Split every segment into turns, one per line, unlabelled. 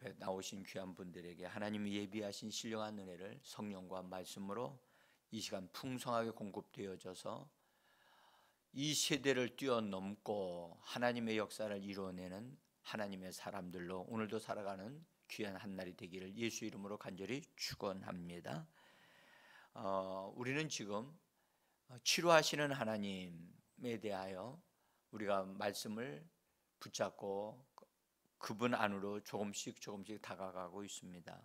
앞에 나오신 귀한 분들에게 하나님이 예비하신 신령한 은혜를 성령과 말씀으로 이 시간 풍성하게 공급되어져서 이 세대를 뛰어넘고 하나님의 역사를 이루어내는 하나님의 사람들로 오늘도 살아가는 귀한 한날이 되기를 예수 이름으로 간절히 축원합니다. 우리는 지금 치료하시는 하나님에 대하여 우리가 말씀을 붙잡고 그분 안으로 조금씩 다가가고 있습니다.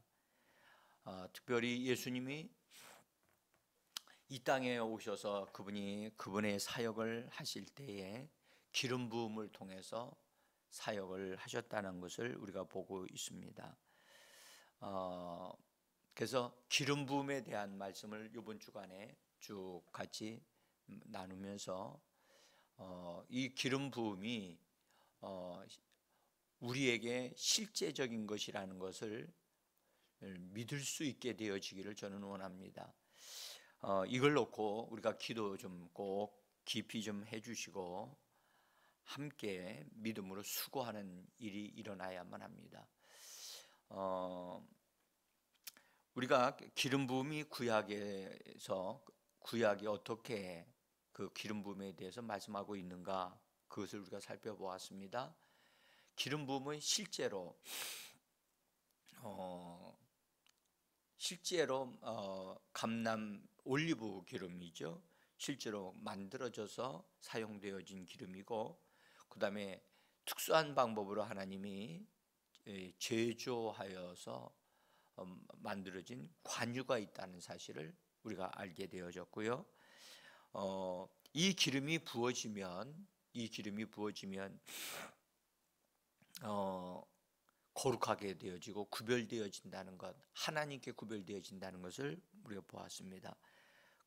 특별히 예수님이 이 땅에 오셔서 그분의 사역을 하실 때에 기름 부음을 통해서 사역을 하셨다는 것을 우리가 보고 있습니다. 그래서 기름 부음에 대한 말씀을 이번 주간에 쭉 같이 나누면서 이 기름 부음이 우리에게 실제적인 것이라는 것을 믿을 수 있게 되어지기를 저는 원합니다. 이걸 놓고 우리가 기도 좀 꼭 깊이 좀 해주시고 함께 믿음으로 수고하는 일이 일어나야만 합니다. 우리가 기름 부음이 구약이 어떻게 그 기름 부음에 대해서 말씀하고 있는가, 그것을 우리가 살펴보았습니다. 기름 부음은 실제로 감람 올리브 기름이죠. 실제로 만들어져서 사용되어진 기름이고, 그 다음에 특수한 방법으로 하나님이 제조하여서 만들어진 관유가 있다는 사실을 우리가 알게 되어졌고요. 이 기름이 부어지면 거룩하게 되어지고 구별되어진다는 것, 하나님께 구별되어진다는 것을 우리가 보았습니다.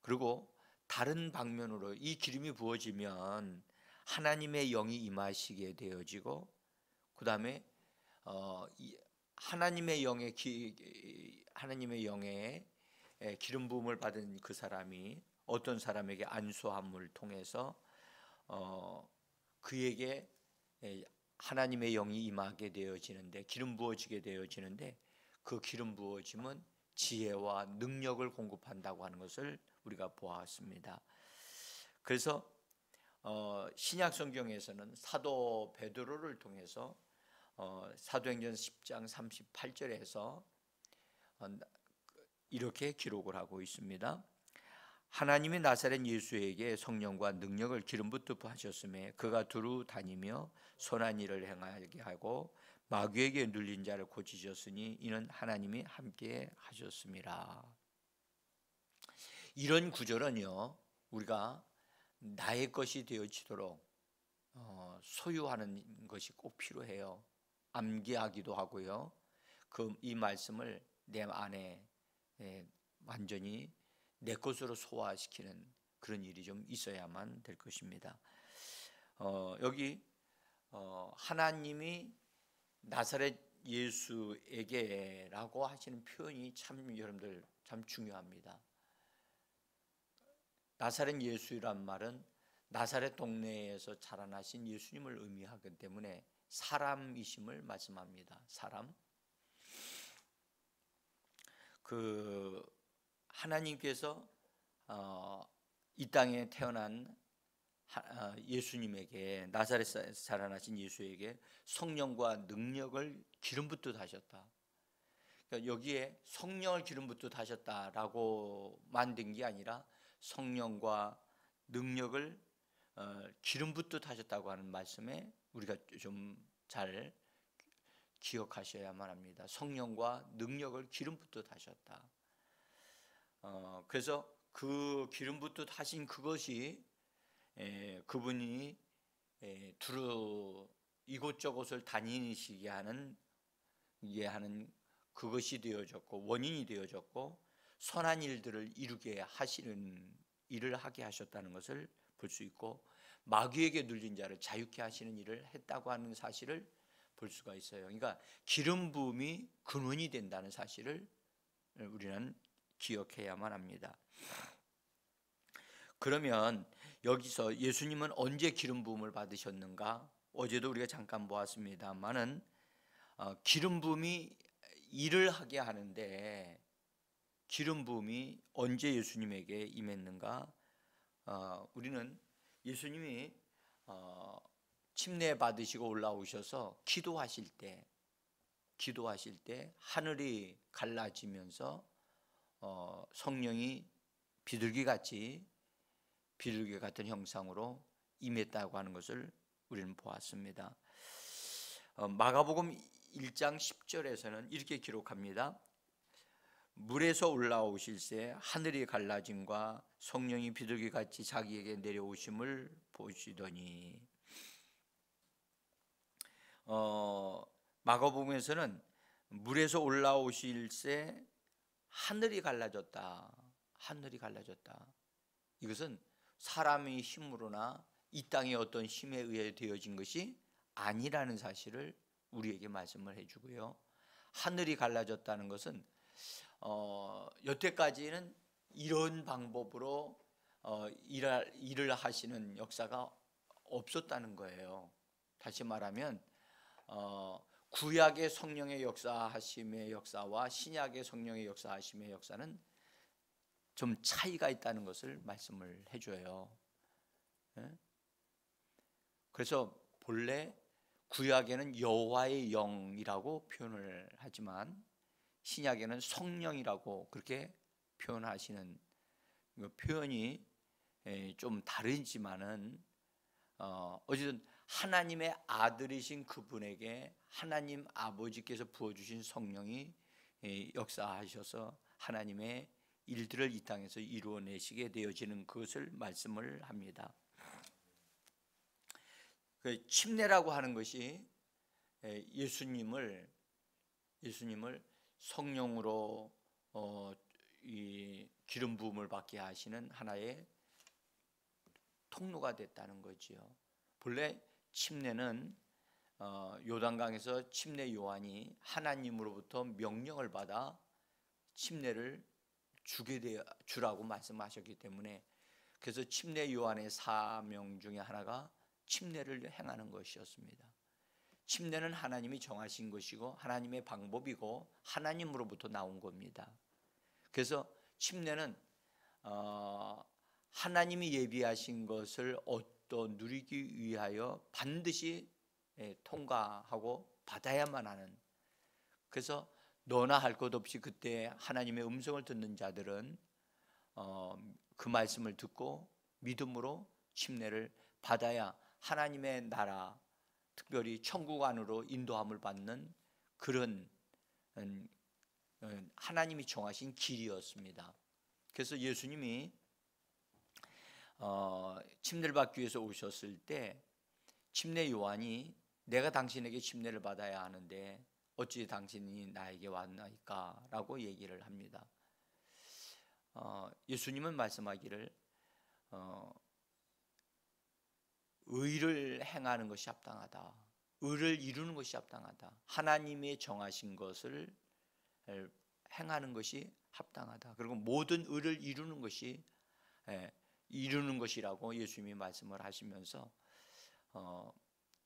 그리고 다른 방면으로 이 기름이 부어지면 하나님의 영이 임하시게 되어지고, 그 다음에 하나님의 영의 기름 부음을 받은 그 사람이 어떤 사람에게 안수함을 통해서 그에게 하나님의 영이 임하게 되어지는데, 기름 부어지게 되어지는데, 그 기름 부어짐은 지혜와 능력을 공급한다고 하는 것을 우리가 보았습니다. 그래서 신약 성경에서는 사도 베드로를 통해서 사도행전 10장 38절에서 이렇게 기록을 하고 있습니다. 하나님이 나사렛 예수에게 성령과 능력을 기름 붓듯 하셨음에 그가 두루 다니며 선한 일을 행하게 하고 마귀에게 눌린 자를 고치셨으니 이는 하나님이 함께 하셨음이라. 이런 구절은요, 우리가 나의 것이 되어지도록 소유하는 것이 꼭 필요해요. 암기하기도 하고요. 이 말씀을 내 안에 완전히 내 것으로 소화시키는 그런 일이 좀 있어야만 될 것입니다. 여기 하나님이 나사렛 예수에게라고 하시는 표현이 참 여러분들 참 중요합니다. 나사렛 예수란 말은 나사렛 동네에서 자라나신 예수님을 의미하기 때문에 사람이심을 말씀합니다. 사람. 하나님께서 이 땅에 태어난 예수님에게, 나사렛에서 자라나신 예수에게 성령과 능력을 기름 붓듯 하셨다. 그러니까 여기에 성령을 기름 붓듯 하셨다라고 만든 게 아니라 성령과 능력을 기름 붓듯 하셨다고 하는 말씀에 우리가 좀 잘 기억하셔야만 합니다. 성령과 능력을 기름 붓듯 하셨다. 그래서 그 기름 붓듯 하신 그것이 그분이 두루 이곳저곳을 다니시게 하는 그것이 되어졌고, 원인이 되어졌고, 선한 일들을 이루게 하시는 일을 하게 하셨다는 것을 볼 수 있고, 마귀에게 눌린 자를 자유케 하시는 일을 했다고 하는 사실을 볼 수가 있어요. 그러니까 기름 부음이 근원이 된다는 사실을 우리는 기억해야만 합니다. 그러면 여기서 예수님은 언제 기름 부음을 받으셨는가? 어제도 우리가 잠깐 보았습니다만은 기름 부음이 일을 하게 하는데 기름 부음이 언제 예수님에게 임했는가? 우리는 예수님이 침례 받으시고 올라오셔서 기도하실 때 하늘이 갈라지면서 성령이 비둘기 같은 형상으로 임했다고 하는 것을 우리는 보았습니다. 마가복음 1장 10절에서는 이렇게 기록합니다. 물에서 올라오실새 하늘이 갈라짐과 성령이 비둘기같이 자기에게 내려오심을 보시더니, 마가복음에서는 물에서 올라오실새 하늘이 갈라졌다. 이것은 사람의 힘으로나 이 땅의 어떤 힘에 의해 되어진 것이 아니라는 사실을 우리에게 말씀을 해주고요. 하늘이 갈라졌다는 것은 여태까지는 이런 방법으로 일을 하시는 역사가 없었다는 거예요. 다시 말하면 구약의 성령의 역사하심의 역사와 신약의 성령의 역사하심의 역사는 좀 차이가 있다는 것을 말씀을 해줘요. 그래서 본래 구약에는 여호와의 영이라고 표현을 하지만 신약에는 성령이라고 그렇게 표현하시는 표현이 좀 다르지만은 어쨌든 하나님의 아들이신 그분에게 하나님 아버지께서 부어주신 성령이 역사하셔서 하나님의 일들을 이 땅에서 이루어내시게 되어지는 그것을 말씀을 합니다. 그 침례라고 하는 것이 예수님을 성령으로 이 기름 부음을 받게 하시는 하나의 통로가 됐다는 거지요. 본래 침례는 요단강에서 침례 요한이 하나님으로부터 명령을 받아 침례를 주라고 말씀하셨기 때문에, 그래서 침례 요한의 사명 중에 하나가 침례를 행하는 것이었습니다. 침례는 하나님이 정하신 것이고 하나님의 방법이고 하나님으로부터 나온 겁니다. 그래서 침례는 하나님이 예비하신 것을 누리기 위하여 반드시 통과하고 받아야만 하는, 그래서 너나 할 것 없이 그때 하나님의 음성을 듣는 자들은 그 말씀을 듣고 믿음으로 침례를 받아야 하나님의 나라, 특별히 천국 안으로 인도함을 받는 그런 하나님이 정하신 길이었습니다. 그래서 예수님이 침례를 받기 위해서 오셨을 때 침례 요한이 내가 당신에게 침례를 받아야 하는데 어찌 당신이 나에게 왔나이까? 라고 얘기를 합니다. 예수님은 말씀하기를 의를 행하는 것이 합당하다. 의를 이루는 것이 합당하다. 하나님이 정하신 것을 행하는 것이 합당하다. 그리고 모든 의를 이루는 것이라고 예수님이 말씀을 하시면서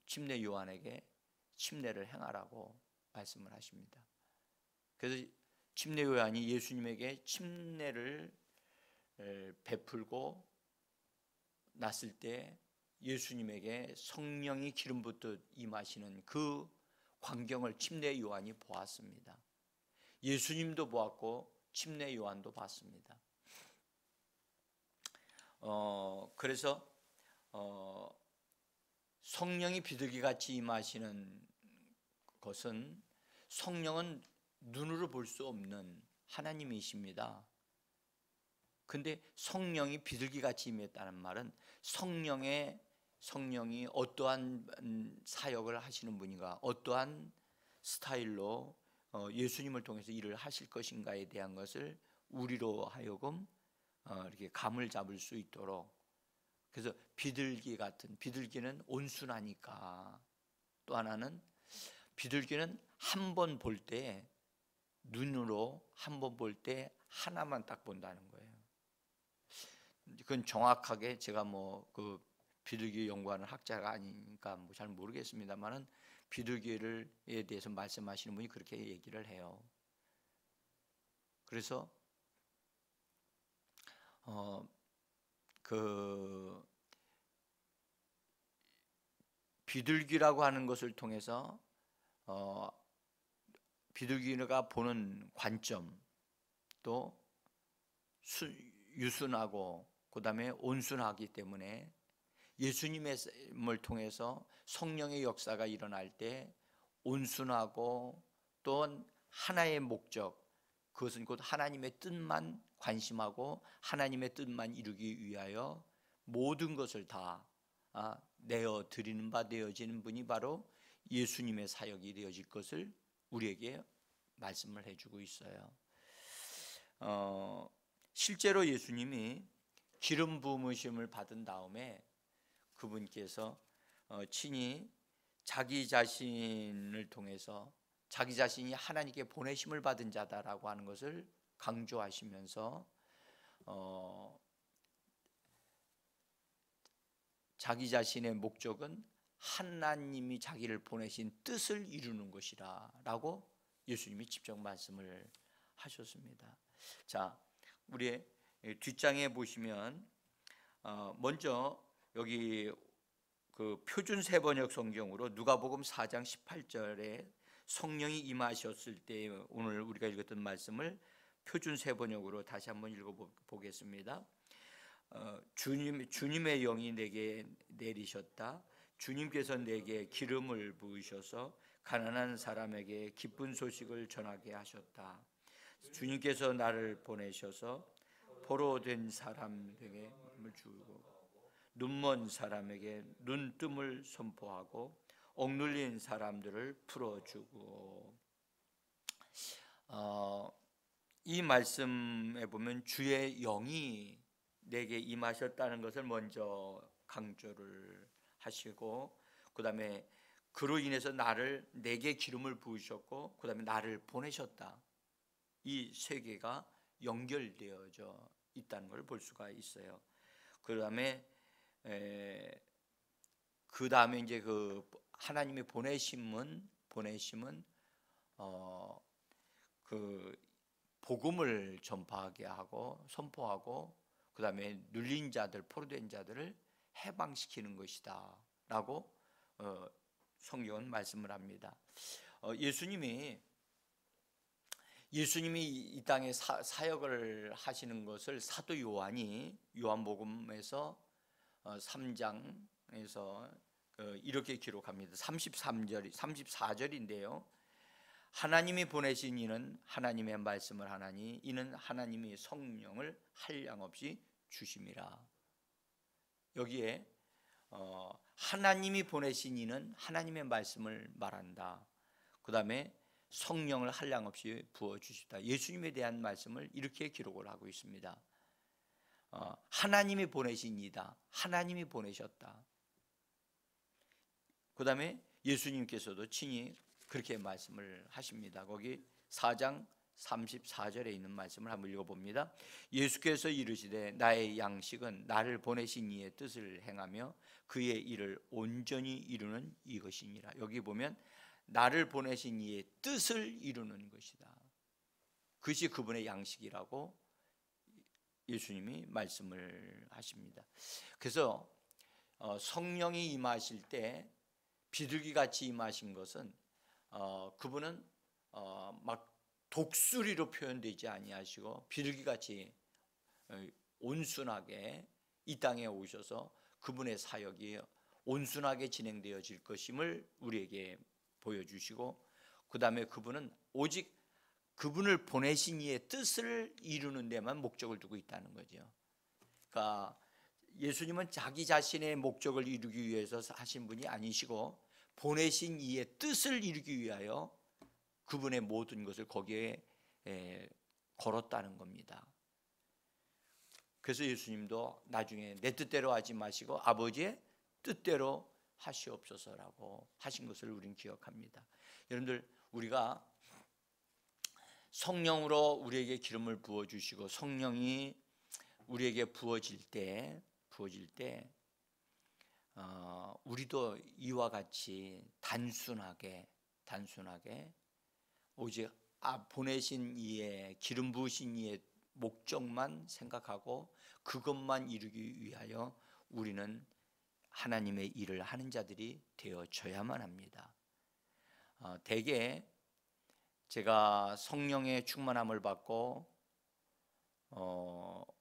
침례 요한에게 침례를 행하라고 말씀을 하십니다. 그래서 침례 요한이 예수님에게 침례를 베풀고 났을 때 예수님에게 성령이 기름 붓듯 임하시는 그 광경을 침례 요한이 보았습니다. 예수님도 보았고 침례 요한도 봤습니다. 그래서 성령이 비둘기같이 임하시는 것은, 성령은 눈으로 볼 수 없는 하나님이십니다. 근데 성령이 비둘기같이 임했다는 말은 성령이 어떠한 사역을 하시는 분인가, 어떠한 스타일로 예수님을 통해서 일을 하실 것인가에 대한 것을 우리로 하여금 이렇게 감을 잡을 수 있도록, 그래서 비둘기는 온순하니까, 또 하나는 비둘기는 한 번 볼 때 눈으로 한 번 볼 때 하나만 딱 본다는 거예요. 그건 정확하게 제가 그 비둘기 연구하는 학자가 아니니까 잘 모르겠습니다만은 비둘기에 대해서 말씀하시는 분이 그렇게 얘기를 해요. 그래서 그 비둘기라고 하는 것을 통해서 비둘기가 보는 관점, 또 유순하고 그다음에 온순하기 때문에 예수님을 통해서 성령의 역사가 일어날 때 온순하고 또 하나의 목적, 그것은 곧 하나님의 뜻만 관심하고 하나님의 뜻만 이루기 위하여 모든 것을 다 내어 드리는 바 되어지는 분이 바로 예수님의 사역이 되어질 것을 우리에게 말씀을 해주고 있어요. 실제로 예수님이 기름 부으심을 받은 다음에 그분께서 친히 자기 자신을 통해서 자기 자신이 하나님께 보내심을 받은 자다라고 하는 것을 강조하시면서 자기 자신의 목적은 하나님이 자기를 보내신 뜻을 이루는 것이라 라고 예수님이 직접 말씀을 하셨습니다. 자, 우리 뒷장에 보시면 먼저 여기 그 표준 세번역 성경으로 누가복음 4장 18절에 성령이 임하셨을 때 오늘 우리가 읽었던 말씀을 표준 세번역으로 다시 한번 읽어보겠습니다. 주님의 영이 내게 내리셨다. 주님께서 내게 기름을 부으셔서 가난한 사람에게 기쁜 소식을 전하게 하셨다. 주님께서 나를 보내셔서 포로된 사람에게 힘을 주고 눈먼 사람에게 눈뜸을 선포하고 억눌린 사람들을 풀어주고. 이 말씀에 보면 주의 영이 내게 임하셨다는 것을 먼저 강조를 하시고, 그 다음에 그로 인해서 내게 기름을 부으셨고, 그 다음에 나를 보내셨다. 이 세 개가 연결되어져 있다는 걸 볼 수가 있어요. 그 다음에 이제 그 하나님의 보내심은 그 복음을 전파하게 하고 선포하고, 그 다음에 눌린 자들, 포로된 자들을 해방시키는 것이다라고 성경은 말씀을 합니다. 예수님이 이 땅에 사역을 하시는 것을 사도 요한이 요한복음에서 3장에서 이렇게 기록합니다. 34절인데요. 하나님이 보내신 이는 하나님의 말씀을 하나니 이는 하나님이 성령을 한량없이 주심이라. 여기에 하나님이 보내신 이는 하나님의 말씀을 말한다. 그 다음에 성령을 한량없이 부어주시다. 예수님에 대한 말씀을 이렇게 기록을 하고 있습니다. 하나님이 보내신 이다. 하나님이 보내셨다. 그 다음에 예수님께서도 친히 그렇게 말씀을 하십니다. 거기 4장 34절에 있는 말씀을 한번 읽어봅니다. 예수께서 이르시되 나의 양식은 나를 보내신 이의 뜻을 행하며 그의 일을 온전히 이루는 이것이니라. 여기 보면 나를 보내신 이의 뜻을 이루는 것이다. 그것이 그분의 양식이라고 예수님이 말씀을 하십니다. 그래서 성령이 임하실 때 비둘기같이 임하신 것은 그분은 막 독수리로 표현되지 아니하시고 비둘기같이 온순하게 이 땅에 오셔서 그분의 사역이 온순하게 진행되어질 것임을 우리에게 보여주시고, 그 다음에 그분은 오직 그분을 보내신 이의 뜻을 이루는 데만 목적을 두고 있다는 거죠. 그러니까 예수님은 자기 자신의 목적을 이루기 위해서 하신 분이 아니시고 보내신 이의 뜻을 이루기 위하여 그분의 모든 것을 거기에 걸었다는 겁니다. 그래서 예수님도 나중에 내 뜻대로 하지 마시고 아버지의 뜻대로 하시옵소서라고 하신 것을 우리는 기억합니다. 여러분들, 우리가 성령으로 우리에게 기름을 부어주시고 성령이 우리에게 부어질 때 우리도 이와 같이 단순하게 오직 보내신 이의 기름 부으신 이의 목적만 생각하고 그것만 이루기 위하여 우리는 하나님의 일을 하는 자들이 되어져야만 합니다. 대개 제가 성령의 충만함을 받고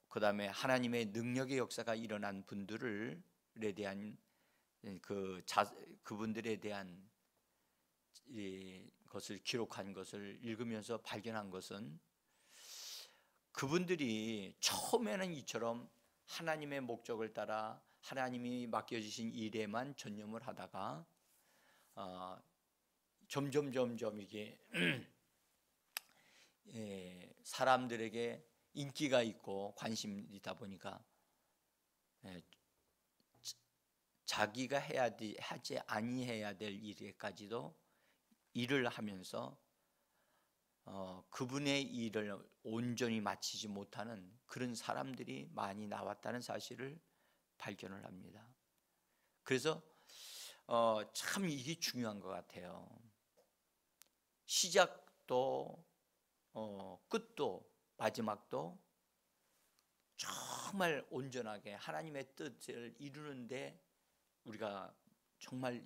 그 다음에 하나님의 능력의 역사가 일어난 분들에 대한 그분들에 대한 것을 기록한 것을 읽으면서 발견한 것은 그분들이 처음에는 이처럼 하나님의 목적을 따라 하나님이 맡겨주신 일에만 전념을 하다가 점점 이게 사람들에게 인기가 있고 관심이 있다 보니까 자기가 하지 아니해야 될 일에까지도 일을 하면서 그분의 일을 온전히 마치지 못하는 그런 사람들이 많이 나왔다는 사실을 발견을 합니다. 그래서 참 이게 중요한 것 같아요. 시작도 끝도 마지막도 정말 온전하게 하나님의 뜻을 이루는데 우리가 정말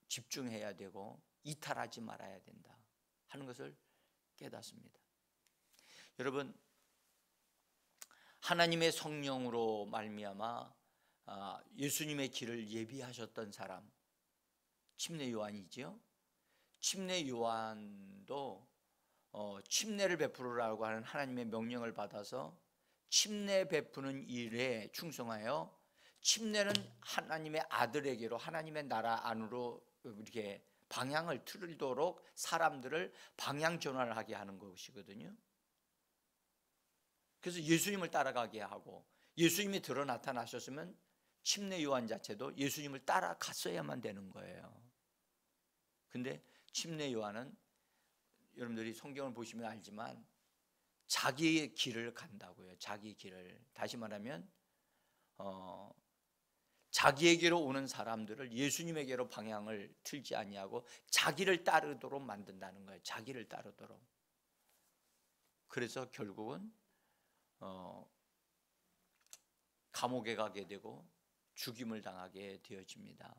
집중해야 되고 이탈하지 말아야 된다 하는 것을 깨닫습니다. 여러분, 하나님의 성령으로 말미암아 예수님의 길을 예비하셨던 사람, 침례 요한이지요. 침례 요한도 침례를 베풀으라고 하는 하나님의 명령을 받아서 침례 베푸는 일에 충성하여 침례는 하나님의 아들에게로 하나님의 나라 안으로 이렇게 방향을 틀도록 사람들을 방향 전환을 하게 하는 것이거든요. 그래서 예수님을 따라가게 하고 예수님이 드러 나타나셨으면 침례 요한 자체도 예수님을 따라갔어야만 되는 거예요. 근데 침례 요한은 여러분들이 성경을 보시면 알지만 자기의 길을 간다고요. 자기 길을. 다시 말하면 자기에게로 오는 사람들을 예수님에게로 방향을 틀지 아니하고 자기를 따르도록 만든다는 거예요. 자기를 따르도록. 그래서 결국은 감옥에 가게 되고 죽임을 당하게 되어집니다.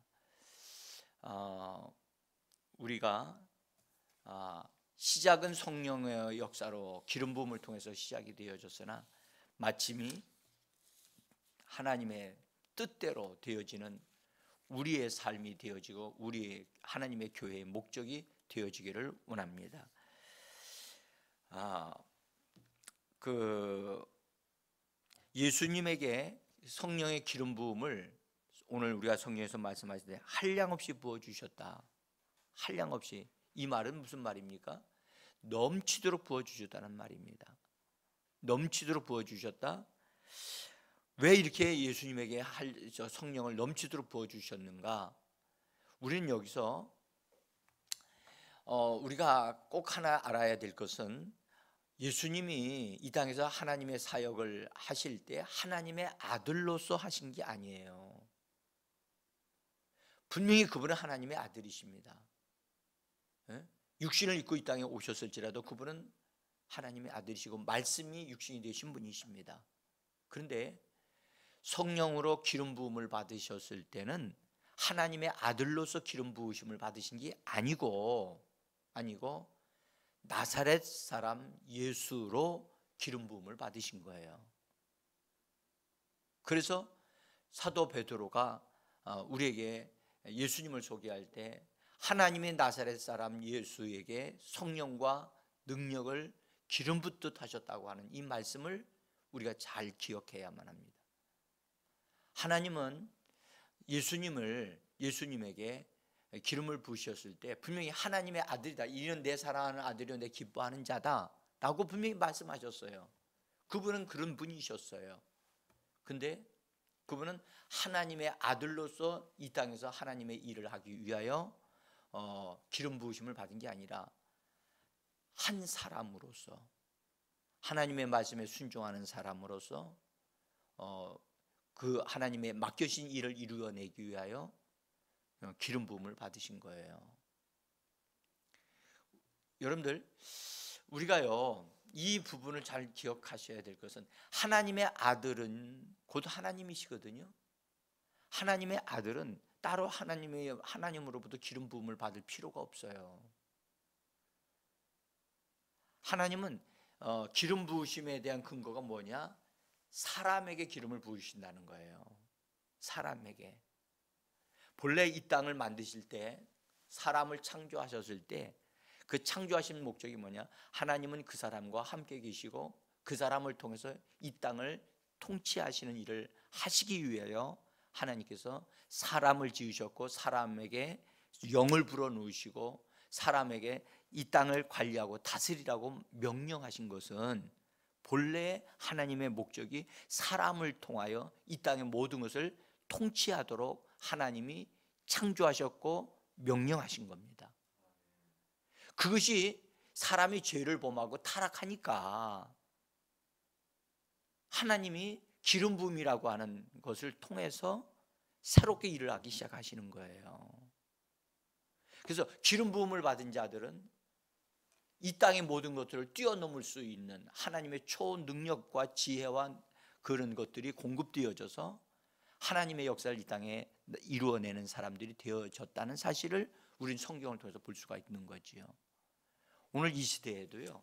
우리가 시작은 성령의 역사로 기름 부음을 통해서 시작이 되어졌으나 마침이 하나님의 뜻대로 되어지는 우리의 삶이 되어지고 우리의 하나님의 교회의 목적이 되어지기를 원합니다. 예수님에게 성령의 기름 부음을 오늘 우리가 성경에서 말씀하실 때 한량없이 부어 주셨다. 한량없이. 이 말은 무슨 말입니까? 넘치도록 부어 주셨다는 말입니다. 넘치도록 부어 주셨다. 왜 이렇게 예수님에게 성령을 넘치도록 부어 주셨는가? 우리는 여기서 우리가 꼭 하나 알아야 될 것은 예수님이 이 땅에서 하나님의 사역을 하실 때 하나님의 아들로서 하신 게 아니에요. 분명히 그분은 하나님의 아들이십니다. 육신을 입고 이 땅에 오셨을지라도 그분은 하나님의 아들이시고 말씀이 육신이 되신 분이십니다. 그런데 성령으로 기름 부음을 받으셨을 때는 하나님의 아들로서 기름 부으심을 받으신 게 아니고 나사렛 사람 예수로 기름 부음을 받으신 거예요. 그래서 사도 베드로가 우리에게 예수님을 소개할 때 하나님의 나사렛 사람 예수에게 성령과 능력을 기름 붓듯 하셨다고 하는 이 말씀을 우리가 잘 기억해야만 합니다. 하나님은 예수님에게 기름을 부으셨을 때 분명히 하나님의 아들이다. 이는 내 사랑하는 아들이요 내 기뻐하는 자다 라고 분명히 말씀하셨어요. 그분은 그런 분이셨어요. 근데 그분은 하나님의 아들로서 이 땅에서 하나님의 일을 하기 위하여 기름 부으심을 받은 게 아니라 한 사람으로서 하나님의 말씀에 순종하는 사람으로서 그 하나님의 맡겨진 일을 이루어내기 위하여 기름 부음을 받으신 거예요. 여러분들 우리가요 이 부분을 잘 기억하셔야 될 것은 하나님의 아들은 곧 하나님이시거든요. 하나님의 아들은 따로 하나님으로부터 기름 부음을 받을 필요가 없어요. 하나님은 기름 부으심에 대한 근거가 뭐냐? 사람에게 기름을 부으신다는 거예요. 사람에게. 본래 이 땅을 만드실 때 사람을 창조하셨을 때 그 창조하신 목적이 뭐냐? 하나님은 그 사람과 함께 계시고 그 사람을 통해서 이 땅을 통치하시는 일을 하시기 위하여 하나님께서 사람을 지으셨고 사람에게 영을 불어넣으시고 사람에게 이 땅을 관리하고 다스리라고 명령하신 것은 본래 하나님의 목적이 사람을 통하여 이 땅의 모든 것을 통치하도록 하나님이 창조하셨고 명령하신 겁니다. 그것이 사람이 죄를 범하고 타락하니까 하나님이 기름 부음이라고 하는 것을 통해서 새롭게 일을 하기 시작하시는 거예요. 그래서 기름 부음을 받은 자들은 이 땅의 모든 것들을 뛰어넘을 수 있는 하나님의 초능력과 지혜와 그런 것들이 공급되어져서 하나님의 역사를 이 땅에 이루어내는 사람들이 되어졌다는 사실을 우리는 성경을 통해서 볼 수가 있는 거지요. 오늘 이 시대에도요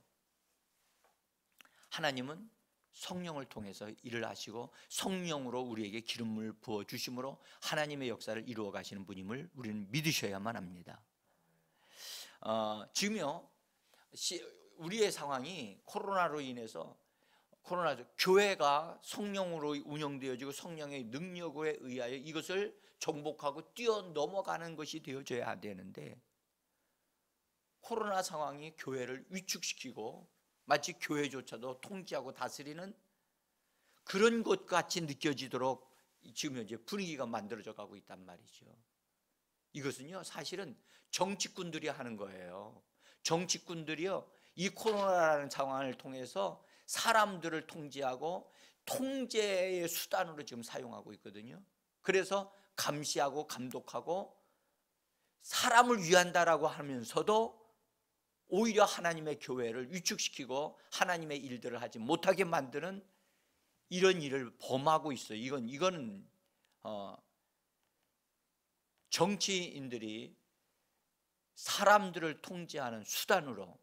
하나님은 성령을 통해서 일을 하시고 성령으로 우리에게 기름을 부어 주심으로 하나님의 역사를 이루어 가시는 분임을 우리는 믿으셔야만 합니다. 지금요 우리의 상황이 코로나로 인해서 교회가 성령으로 운영되어지고 성령의 능력에 의하여 이것을 정복하고 뛰어넘어가는 것이 되어져야 되는데 코로나 상황이 교회를 위축시키고 마치 교회조차도 통치하고 다스리는 그런 것 같이 느껴지도록 지금 현재 분위기가 만들어져 가고 있단 말이죠. 이것은요 사실은 정치꾼들이 하는 거예요. 정치꾼들이요 이 코로나라는 상황을 통해서 사람들을 통제하고 통제의 수단으로 지금 사용하고 있거든요. 그래서 감시하고 감독하고 사람을 위한다라고 하면서도 오히려 하나님의 교회를 위축시키고 하나님의 일들을 하지 못하게 만드는 이런 일을 범하고 있어요. 이거는 정치인들이 사람들을 통제하는 수단으로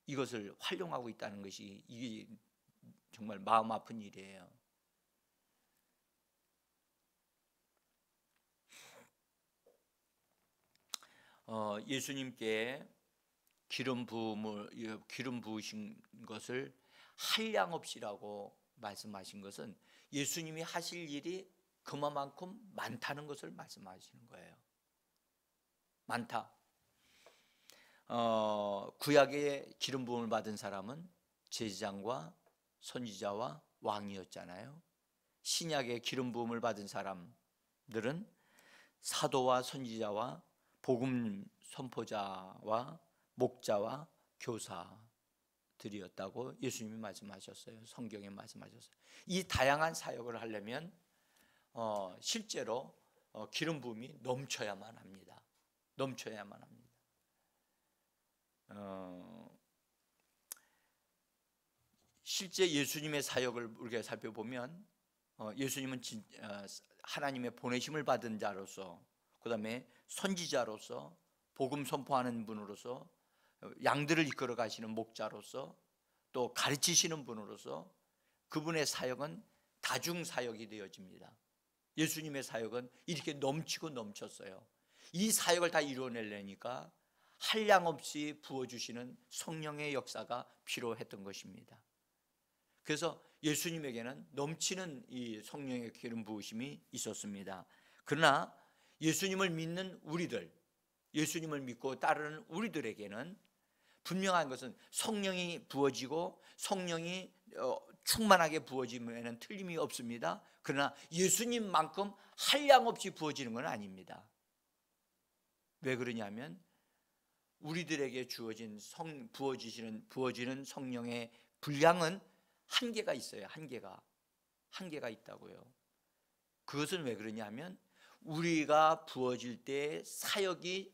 이것을 활용하고 있다는 것이 이게 정말 마음 아픈 일이에요. 예수님께 기름 부으신 것을 한량없이라고 말씀하신 것은 예수님이 하실 일이 그만큼 많다는 것을 말씀하시는 거예요. 많다. 구약의 기름 부음을 받은 사람은 제사장과 선지자와 왕이었잖아요. 신약의 기름 부음을 받은 사람들은 사도와 선지자와 복음 선포자와 목자와 교사들이었다고 예수님이 말씀하셨어요. 성경에 말씀하셨어요. 이 다양한 사역을 하려면 실제로 기름 부음이 넘쳐야만 합니다. 넘쳐야만 합니다. 실제 예수님의 사역을 우리가 살펴보면 예수님은 하나님의 보내심을 받은 자로서, 그 다음에 선지자로서, 복음 선포하는 분으로서, 양들을 이끌어 가시는 목자로서, 또 가르치시는 분으로서 그분의 사역은 다중 사역이 되어집니다. 예수님의 사역은 이렇게 넘치고 넘쳤어요. 이 사역을 다 이루어내려니까 한량없이 부어주시는 성령의 역사가 필요했던 것입니다. 그래서 예수님에게는 넘치는 이 성령의 기름 부으심이 있었습니다. 그러나 예수님을 믿는 우리들, 예수님을 믿고 따르는 우리들에게는 분명한 것은 성령이 부어지고 성령이 충만하게 부어지면 틀림이 없습니다. 그러나 예수님만큼 한량없이 부어지는 건 아닙니다. 왜 그러냐면 우리들에게 주어진 부어지는 성령의 분량은 한계가 있어요. 한계가 있다고요. 그것은 왜 그러냐면 우리가 부어질 때 사역이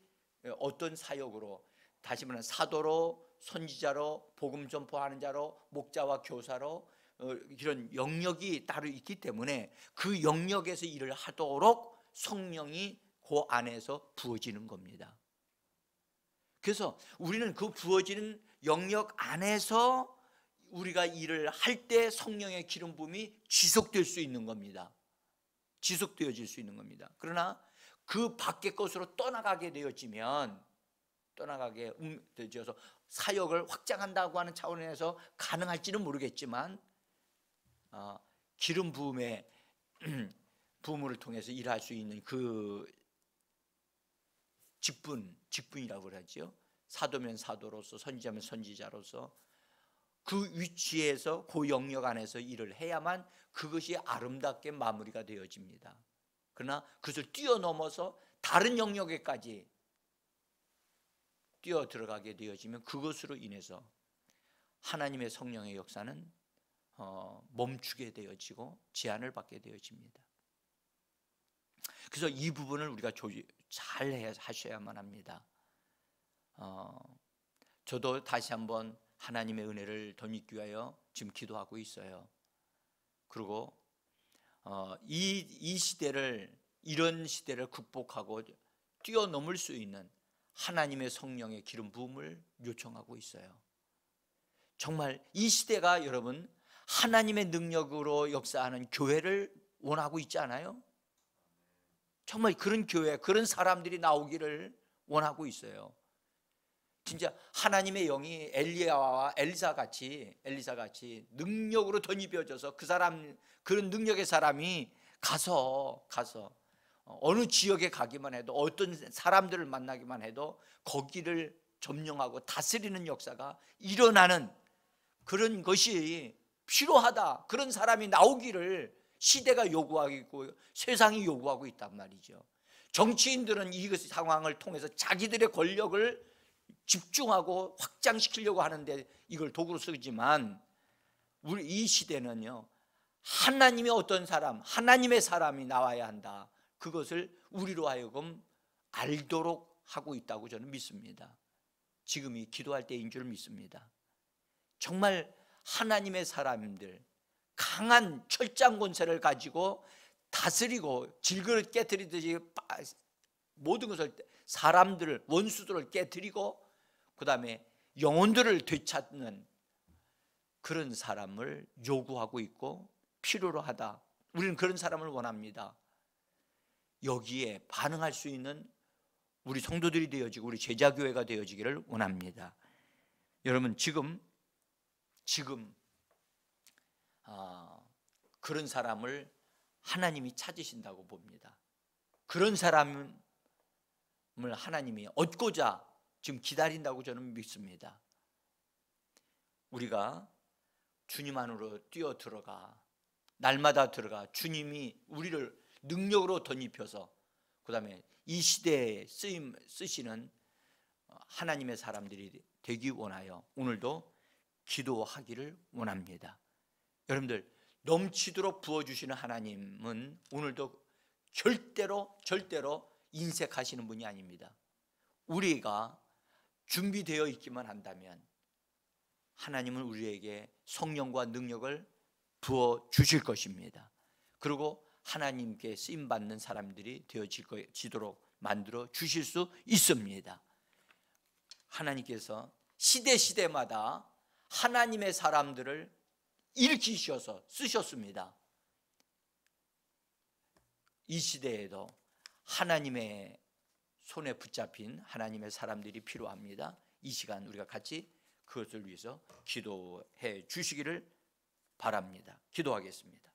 어떤 사역으로 다시 말하면 사도로, 선지자로, 복음 전포하는 자로, 목자와 교사로 이런 영역이 따로 있기 때문에 그 영역에서 일을 하도록 성령이 그 안에서 부어지는 겁니다. 그래서 우리는 그 부어지는 영역 안에서 우리가 일을 할 때 성령의 기름 부음이 지속될 수 있는 겁니다. 지속되어질 수 있는 겁니다. 그러나 그 밖의 것으로 떠나가게 되어지면, 떠나가게 되어서 사역을 확장한다고 하는 차원에서 가능할지는 모르겠지만 기름 부음의 부음을 통해서 일할 수 있는 그 직분이라고 그러죠. 사도면 사도로서, 선지자면 선지자로서 그 위치에서 그 영역 안에서 일을 해야만 그것이 아름답게 마무리가 되어집니다. 그러나 그것을 뛰어넘어서 다른 영역에까지 뛰어 들어가게 되어지면 그것으로 인해서 하나님의 성령의 역사는 멈추게 되어지고 제한을 받게 되어집니다. 그래서 이 부분을 우리가 잘 하셔야만 합니다. 저도 다시 한번 하나님의 은혜를 더 잊기 위하여 지금 기도하고 있어요. 그리고 이 시대를, 이런 시대를 극복하고 뛰어넘을 수 있는 하나님의 성령의 기름 부음을 요청하고 있어요. 정말 이 시대가 여러분 하나님의 능력으로 역사하는 교회를 원하고 있지 않아요? 정말 그런 교회, 그런 사람들이 나오기를 원하고 있어요. 진짜 하나님의 영이 엘리야와 엘리사 같이 능력으로 덧입혀져서 그런 능력의 사람이 가서 어느 지역에 가기만 해도, 어떤 사람들을 만나기만 해도 거기를 점령하고 다스리는 역사가 일어나는 그런 것이 필요하다. 그런 사람이 나오기를 시대가 요구하고 있고 세상이 요구하고 있단 말이죠. 정치인들은 이 상황을 통해서 자기들의 권력을 집중하고 확장시키려고 하는데 이걸 도구로 쓰지만, 우리 이 시대는요, 하나님의 어떤 사람, 하나님의 사람이 나와야 한다. 그것을 우리로 하여금 알도록 하고 있다고 저는 믿습니다. 지금이 기도할 때인 줄 믿습니다. 정말 하나님의 사람들, 강한 철장 권세를 가지고 다스리고 질그릇 깨트리듯이 모든 것을, 사람들을, 원수들을 깨트리고 그 다음에 영혼들을 되찾는 그런 사람을 요구하고 있고 필요로 하다. 우리는 그런 사람을 원합니다. 여기에 반응할 수 있는 우리 성도들이 되어지고 우리 제자교회가 되어지기를 원합니다. 여러분 지금 그런 사람을 하나님이 찾으신다고 봅니다. 그런 사람을 하나님이 얻고자 지금 기다린다고 저는 믿습니다. 우리가 주님 안으로 뛰어 들어가, 날마다 들어가 주님이 우리를 능력으로 덧입혀서 그 다음에 이 시대에 쓰시는 하나님의 사람들이 되기 원하여 오늘도 기도하기를 원합니다. 여러분들, 넘치도록 부어주시는 하나님은 오늘도 절대로 인색하시는 분이 아닙니다. 우리가 준비되어 있기만 한다면 하나님은 우리에게 성령과 능력을 부어주실 것입니다. 그리고 하나님께 쓰임받는 사람들이 되어지도록 만들어 주실 수 있습니다. 하나님께서 시대마다 하나님의 사람들을 일으키셔서 쓰셨습니다. 이 시대에도 하나님의 손에 붙잡힌 하나님의 사람들이 필요합니다. 이 시간 우리가 같이 그것을 위해서 기도해 주시기를 바랍니다. 기도하겠습니다.